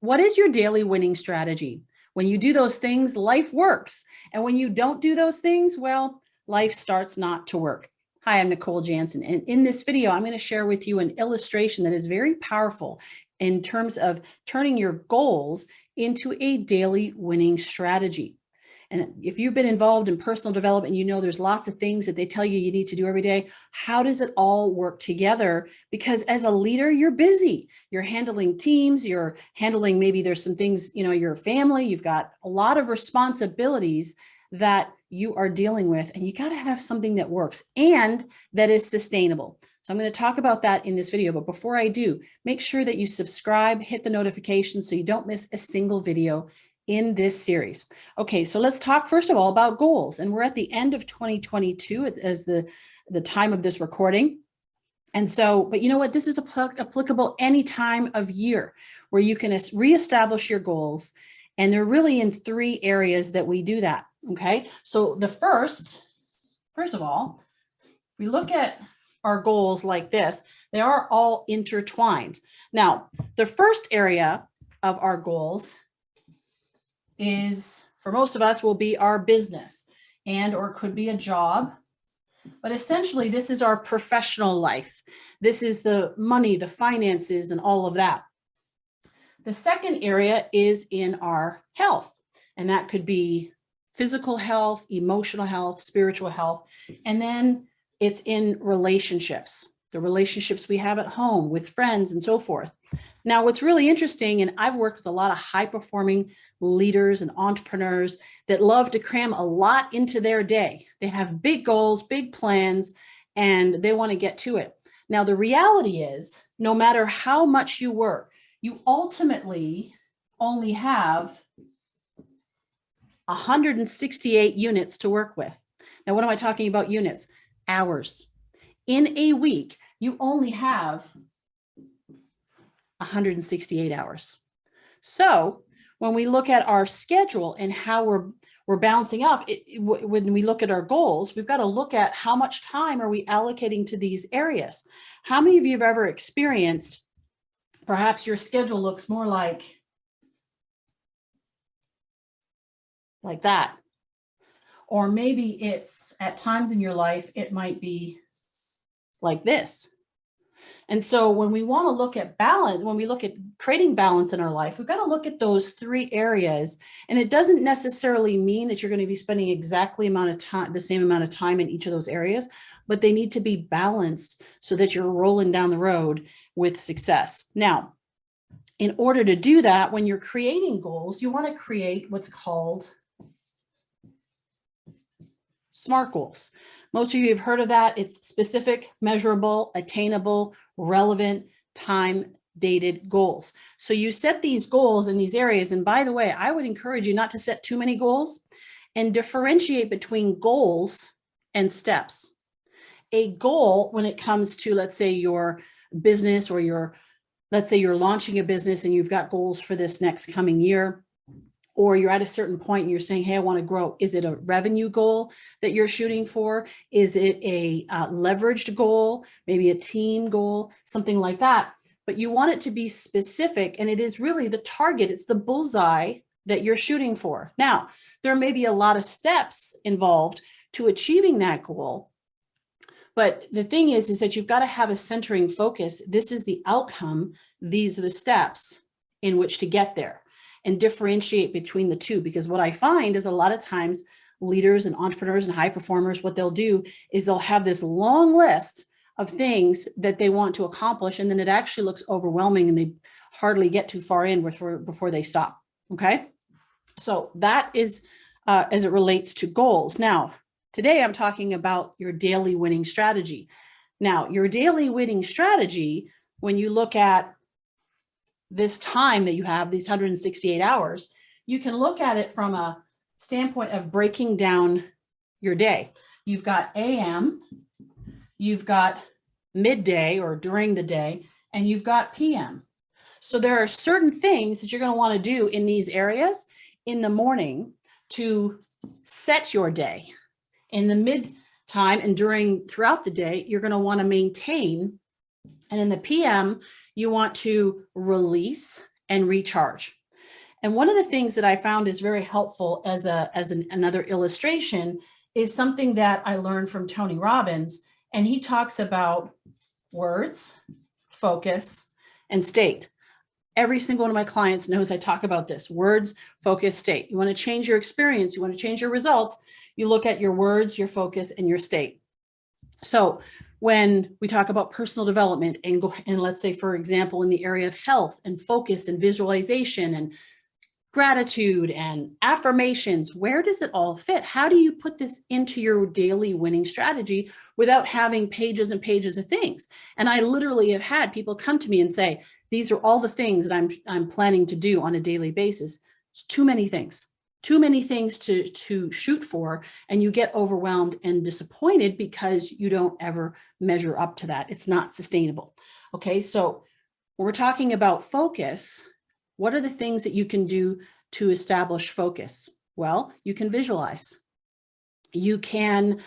What is your daily winning strategy? When you do those things, life works. And when you don't do those things, well, life starts not to work. Hi, I'm Nicole Jansen. And in this video, I'm going to share with you an illustration that is very powerful in terms of turning your goals into a daily winning strategy. And if you've been involved in personal development, you know there's lots of things that they tell you need to do every day. How does it all work together? Because as a leader, you're busy. You're handling teams. You're handling, maybe there's some things, your family. You've got a lot of responsibilities that you are dealing with, and you got to have something that works and that is sustainable. So I'm going to talk about that in this video. But before I do, make sure that you subscribe, hit the notifications so you don't miss a single video in this series. Okay, so let's talk first of all about goals. And we're at the end of 2022 as the time of this recording. And so, but you know what? This is applicable any time of year where you can reestablish your goals. And they're really in three areas that we do that. Okay, so the first of all, we look at our goals like this. They are all intertwined. Now, the first area of our goals is, for most of us, will be our business or it could be a job. But essentially, this is our professional life. This is the money, the finances, and all of that. The second area is in our health, and that could be physical health, emotional health, spiritual health. And then it's in relationships, the relationships we have at home with friends and so forth. Now, what's really interesting, and I've worked with a lot of high-performing leaders and entrepreneurs that love to cram a lot into their day. They have big goals, big plans, and they want to get to it. Now, the reality is, no matter how much you work, you ultimately only have 168 units to work with. Now, what am I talking about units? Hours. In a week, you only have 168 hours. So when we look at our schedule and how we're balancing off, when we look at our goals, we've got to look at how much time are we allocating to these areas. How many of you have ever experienced, perhaps your schedule looks more like that, or maybe it's at times in your life, it might be like this. And so when we want to look at balance, when we look at creating balance in our life, we've got to look at those three areas. And it doesn't necessarily mean that you're going to be spending exactly the same amount of time in each of those areas, but they need to be balanced so that you're rolling down the road with success. Now, in order to do that, when you're creating goals, you want to create what's called SMART goals. Most of you have heard of that. It's specific, measurable, attainable, relevant, time-dated goals. So you set these goals in these areas. And by the way, I would encourage you not to set too many goals and differentiate between goals and steps. A goal, when it comes to, let's say, your business or let's say you're launching a business and you've got goals for this next coming year, or you're at a certain point and you're saying, hey, I want to grow. Is it a revenue goal that you're shooting for? Is it a leveraged goal, maybe a team goal, something like that? But you want it to be specific, and it is really the target. It's the bullseye that you're shooting for. Now, there may be a lot of steps involved to achieving that goal. But the thing is that you've got to have a centering focus. This is the outcome. These are the steps in which to get there, and differentiate between the two. Because what I find is a lot of times leaders and entrepreneurs and high performers, what they'll do is they'll have this long list of things that they want to accomplish. And then it actually looks overwhelming and they hardly get too far in before they stop. Okay. So that is as it relates to goals. Now, today I'm talking about your daily winning strategy. Now, your daily winning strategy, when you look at this time that you have, these 168 hours, you can look at it from a standpoint of breaking down your day. You've got AM, you've got midday or during the day, and you've got PM. So there are certain things that you're going to want to do in these areas in the morning to set your day. In the mid time and throughout the day, you're going to want to maintain. And in the PM, you want to release and recharge. And one of the things that I found is very helpful as another illustration is something that I learned from Tony Robbins. And he talks about words, focus, and state. Every single one of my clients knows I talk about this: words, focus, state. You want to change your experience, you want to change your results, you look at your words, your focus, and your state. So when we talk about personal development and let's say, for example, in the area of health and focus and visualization and gratitude and affirmations, where does it all fit? How do you put this into your daily winning strategy without having pages and pages of things? And I literally have had people come to me and say, these are all the things that I'm planning to do on a daily basis. It's too many things to shoot for, and you get overwhelmed and disappointed because you don't ever measure up to that. It's not sustainable. Okay, so when we're talking about focus, what are the things that you can do to establish focus? Well, you can visualize. You can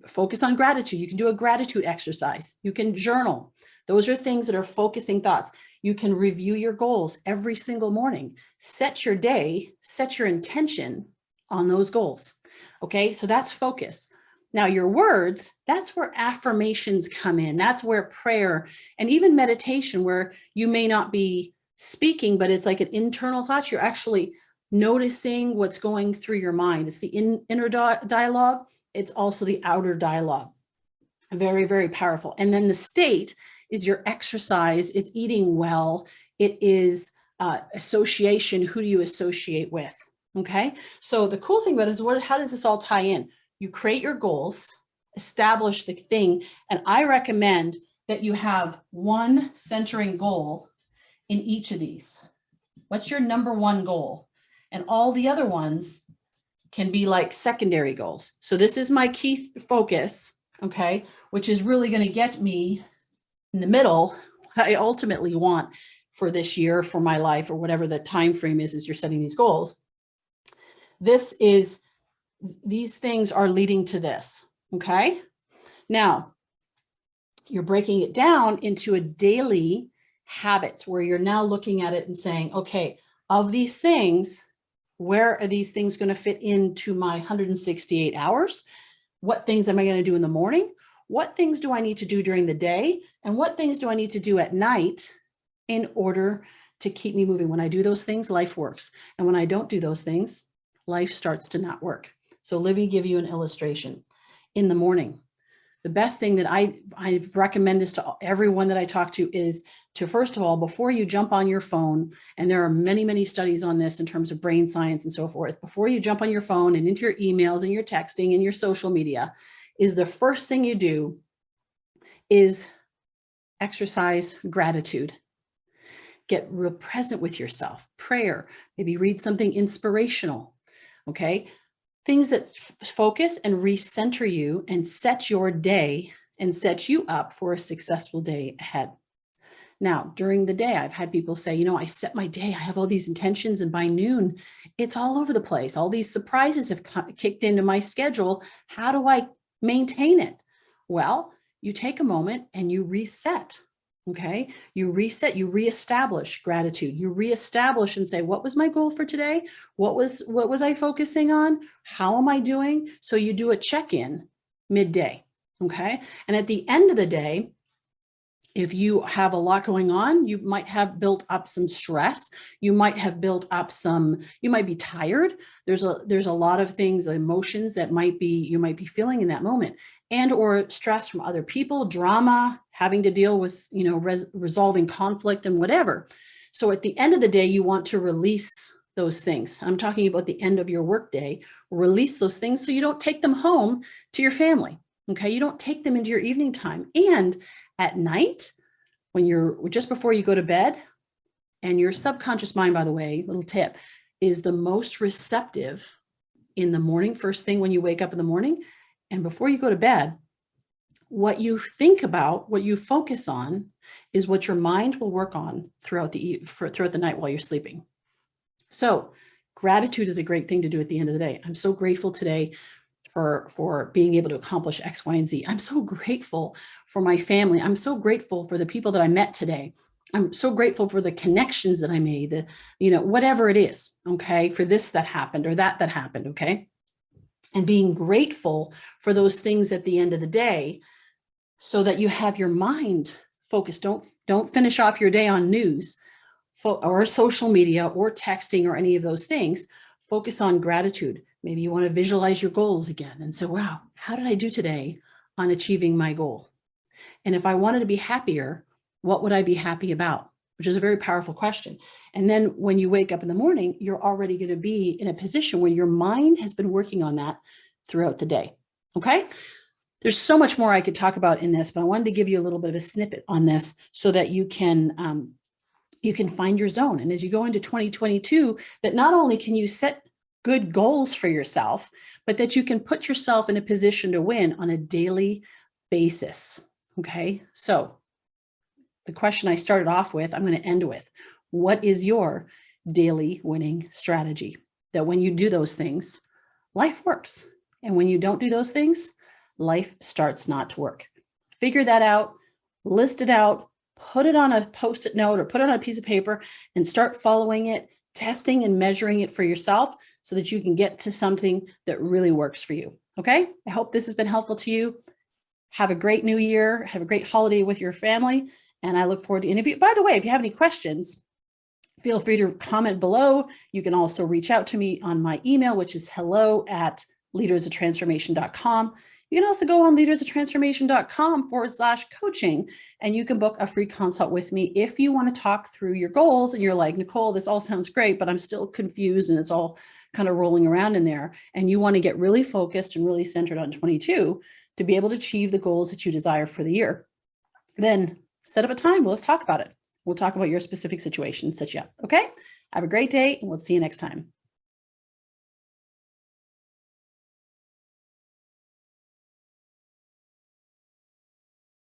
focus on gratitude. You can do a gratitude exercise. You can journal. Those are things that are focusing thoughts. You can review your goals every single morning. Set your day, set your intention on those goals. Okay, so that's focus. Now, your words, that's where affirmations come in. That's where prayer and even meditation, where you may not be speaking, but it's like an internal thought. You're actually noticing what's going through your mind. It's the inner dialogue. It's also the outer dialogue. Very, very powerful. And then the state is your exercise. It's eating well. It is association. Who do you associate with? Okay. So the cool thing about it is, how does this all tie in? You create your goals, establish the thing. And I recommend that you have one centering goal in each of these. What's your number one goal? And all the other ones can be like secondary goals. So this is my key focus, okay, which is really going to get me in the middle, what I ultimately want for this year, for my life, or whatever the time frame is as you're setting these goals. These things are leading to this, okay? Now, you're breaking it down into a daily habits where you're now looking at it and saying, okay, of these things, where are these things going to fit into my 168 hours? What things am I going to do in the morning? What things do I need to do during the day? And what things do I need to do at night in order to keep me moving? When I do those things, life works. And when I don't do those things, life starts to not work. So let me give you an illustration. In the morning, the best thing that I recommend this to everyone that I talk to is to, first of all, before you jump on your phone, and there are many, many studies on this in terms of brain science and so forth, before you jump on your phone and into your emails and your texting and your social media, is the first thing you do is exercise gratitude. Get real present with yourself, prayer, maybe read something inspirational, okay? Things that focus and recenter you and set your day and set you up for a successful day ahead. Now, during the day, I've had people say, I set my day, I have all these intentions, and by noon, it's all over the place. All these surprises have kicked into my schedule. How do I maintain it? Well, you take a moment and you reset. Okay, you reset, you reestablish gratitude, you reestablish and say, what was my goal for today? What was I focusing on? How am I doing? So you do a check-in midday. Okay, and at the end of the day, if you have a lot going on, you might have built up some stress. You might have built up you might be tired. There's a lot of things, emotions that you might be feeling in that moment, and or stress from other people, drama, having to deal with, resolving conflict and whatever. So at the end of the day, you want to release those things. I'm talking about the end of your workday. Release those things so you don't take them home to your family. Okay, you don't take them into your evening time. And at night, when you're just before you go to bed, and your subconscious mind, by the way, little tip, is the most receptive in the morning, first thing when you wake up in the morning, and before you go to bed, what you think about, what you focus on, is what your mind will work on throughout the night while you're sleeping. So gratitude is a great thing to do at the end of the day. I'm so grateful today for being able to accomplish X, Y, and Z. I'm so grateful for my family. I'm so grateful for the people that I met today. I'm so grateful for the connections that I made, whatever it is, okay, for this that happened or that happened, okay? And being grateful for those things at the end of the day so that you have your mind focused. Don't finish off your day on news or social media or texting or any of those things. Focus on gratitude. Maybe you want to visualize your goals again and say, wow, how did I do today on achieving my goal? And if I wanted to be happier, what would I be happy about? Which is a very powerful question. And then when you wake up in the morning, you're already going to be in a position where your mind has been working on that throughout the day. Okay. There's so much more I could talk about in this, but I wanted to give you a little bit of a snippet on this so that you can find your zone. And as you go into 2022, that not only can you set good goals for yourself, but that you can put yourself in a position to win on a daily basis. Okay. So the question I started off with, I'm going to end with, what is your daily winning strategy? That when you do those things, life works. And when you don't do those things, life starts not to work. Figure that out, list it out, put it on a Post-it note or put it on a piece of paper and start following it, testing and measuring it for yourself so that you can get to something that really works for you. Okay. I hope this has been helpful to you. Have a great new year. Have a great holiday with your family. And I look forward to, and if you, by the way, if you have any questions, feel free to comment below. You can also reach out to me on my email, which is hello@leadersoftransformation.com. You can also go on leadersoftransformation.com/coaching, and you can book a free consult with me if you want to talk through your goals and you're like, Nicole, this all sounds great, but I'm still confused and it's all kind of rolling around in there. And you want to get really focused and really centered on 22 to be able to achieve the goals that you desire for the year. Then set up a time. Let's talk about it. We'll talk about your specific situation, set you up. Okay. Have a great day and we'll see you next time.